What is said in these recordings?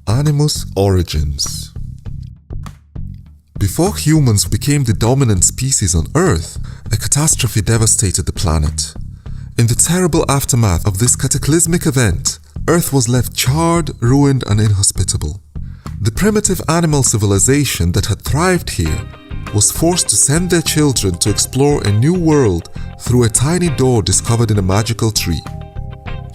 Animus origins. Before humans became the dominant species on Earth, a catastrophe devastated the planet. In the terrible aftermath of this cataclysmic event, Earth was left charred, ruined, and inhospitable. The primitive animal civilization that had thrived here was forced to send their children to explore a new world through a tiny door discovered in a magical tree.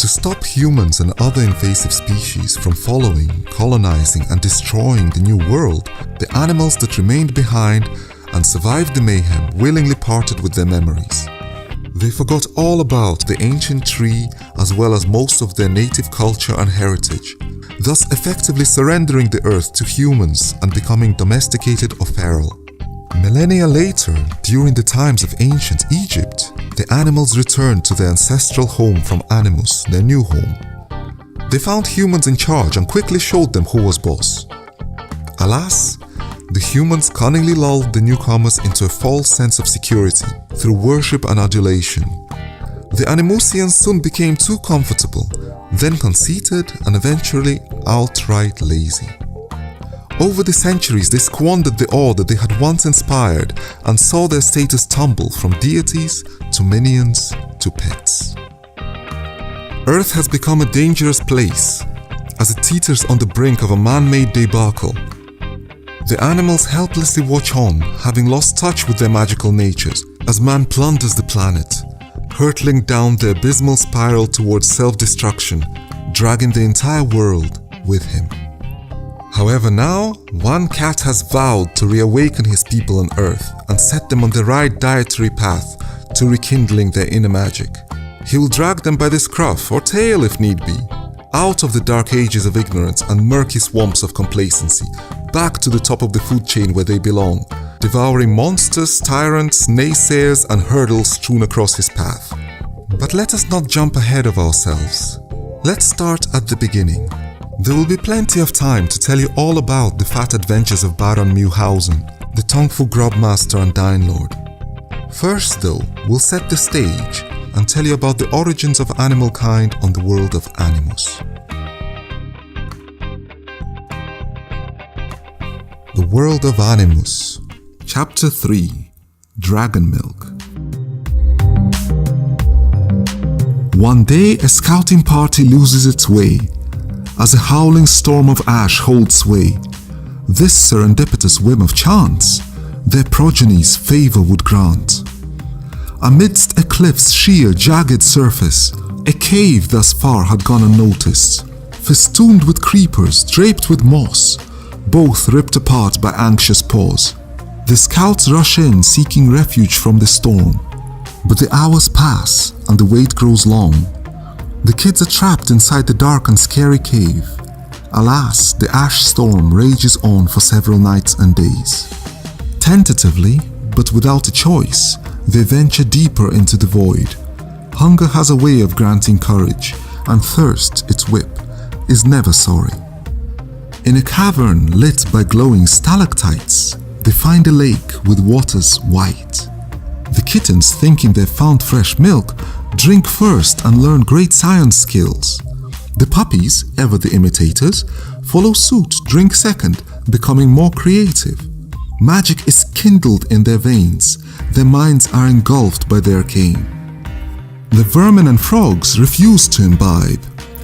To stop humans and other invasive species from following, colonizing, and destroying the new world, the animals that remained behind and survived the mayhem willingly parted with their memories. They forgot all about the ancient tree as well as most of their native culture and heritage, thus effectively surrendering the earth to humans and becoming domesticated or feral. Millennia later, during the times of ancient Egypt, the animals returned to their ancestral home from Animus, their new home. They found humans in charge and quickly showed them who was boss. Alas, the humans cunningly lulled the newcomers into a false sense of security through worship and adulation. The Animusians soon became too comfortable, then conceited, and eventually outright lazy. Over the centuries, they squandered the awe that they had once inspired and saw their status tumble from deities to minions to pets. Earth has become a dangerous place as it teeters on the brink of a man-made debacle. The animals helplessly watch on, having lost touch with their magical natures, as man plunders the planet, hurtling down the abysmal spiral towards self-destruction, dragging the entire world with him. However, now, one cat has vowed to reawaken his people on Earth and set them on the right dietary path to rekindling their inner magic. He will drag them by the scruff or tail if need be, out of the dark ages of ignorance and murky swamps of complacency, back to the top of the food chain where they belong, devouring monsters, tyrants, naysayers, and hurdles strewn across his path. But let us not jump ahead of ourselves. Let's start at the beginning. There will be plenty of time to tell you all about the fat adventures of Baron Meowhausen, the tongueful grubmaster and dine lord. First though, we'll set the stage and tell you about the origins of animal kind on the world of Animus. The world of Animus. Chapter 3. Dragon Milk. One day, a scouting party loses its way as a howling storm of ash holds sway. This serendipitous whim of chance their progeny's favor would grant. Amidst a cliff's sheer, jagged surface, a cave thus far had gone unnoticed, festooned with creepers, draped with moss, both ripped apart by anxious paws. The scouts rush in, seeking refuge from the storm, but the hours pass and the wait grows long. The kids are trapped inside the dark and scary cave. Alas, the ash storm rages on for several nights and days. Tentatively, but without a choice, they venture deeper into the void. Hunger has a way of granting courage, and thirst, its whip, is never sorry. In a cavern lit by glowing stalactites, they find a lake with waters white. The kittens, thinking they've found fresh milk, drink first and learn great science skills. The puppies, ever the imitators, follow suit, drink second, becoming more creative. Magic is kindled in their veins, their minds are engulfed by the arcane. The vermin and frogs refuse to imbibe,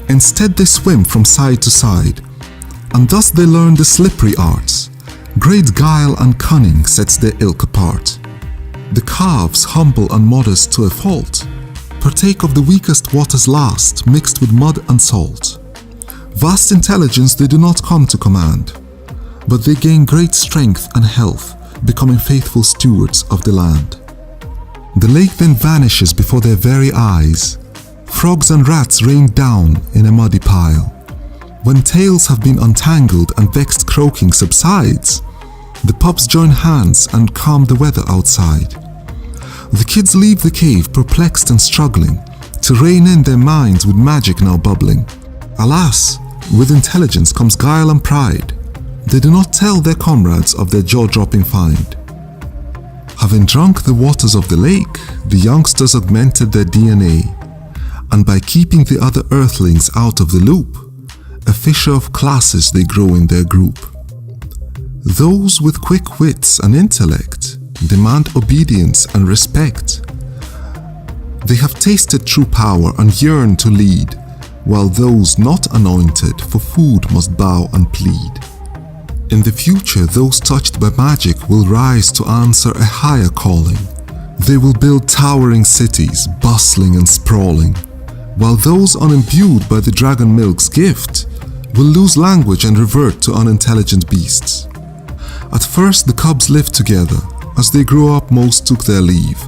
instead they swim from side to side, and thus they learn the slippery arts. Great guile and cunning sets their ilk apart. The calves, humble and modest to a fault, partake of the weakest waters last, mixed with mud and salt. Vast intelligence they do not come to command, but they gain great strength and health, becoming faithful stewards of the land. The lake then vanishes before their very eyes. Frogs and rats rain down in a muddy pile. When tails have been untangled and vexed croaking subsides, the pups join hands and calm the weather outside. The kids leave the cave perplexed and struggling to rein in their minds with magic now bubbling. Alas, with intelligence comes guile and pride. They do not tell their comrades of their jaw-dropping find. Having drunk the waters of the lake, the youngsters augmented their DNA, and by keeping the other Earthlings out of the loop, a fissure of classes they grow in their group. Those with quick wits and intellect demand obedience and respect. They have tasted true power and yearn to lead, while those not anointed for food must bow and plead. In the future, those touched by magic will rise to answer a higher calling. They will build towering cities, bustling and sprawling, while those unimbued by the dragon milk's gift will lose language and revert to unintelligent beasts. At first, the cubs lived together. As they grew up, most took their leave,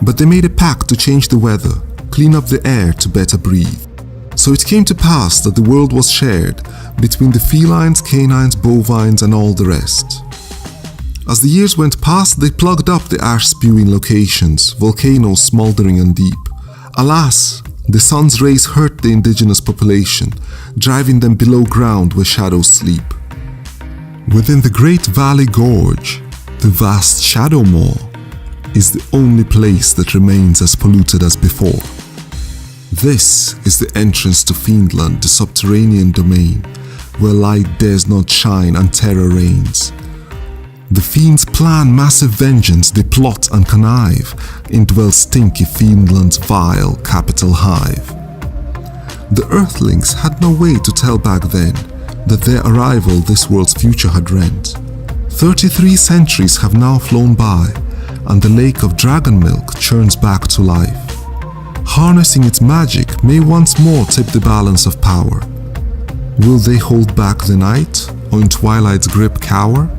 but they made a pact to change the weather, clean up the air to better breathe. So it came to pass that the world was shared between the felines, canines, bovines, and all the rest. As the years went past, they plugged up the ash-spewing locations, volcanoes smoldering and deep. Alas, the sun's rays hurt the indigenous population, driving them below ground where shadows sleep. Within the Great Valley Gorge, the vast Shadow Maw is the only place that remains as polluted as before. This is the entrance to Fiendland, the subterranean domain, where light dares not shine and terror reigns. The fiends plan massive vengeance, they plot and connive, indwell stinky Fiendland's vile capital hive. The Earthlings had no way to tell back then that their arrival this world's future had rent. 33 centuries have now flown by, and the lake of dragon milk churns back to life. Harnessing its magic may once more tip the balance of power. Will they hold back the night, or in twilight's grip cower?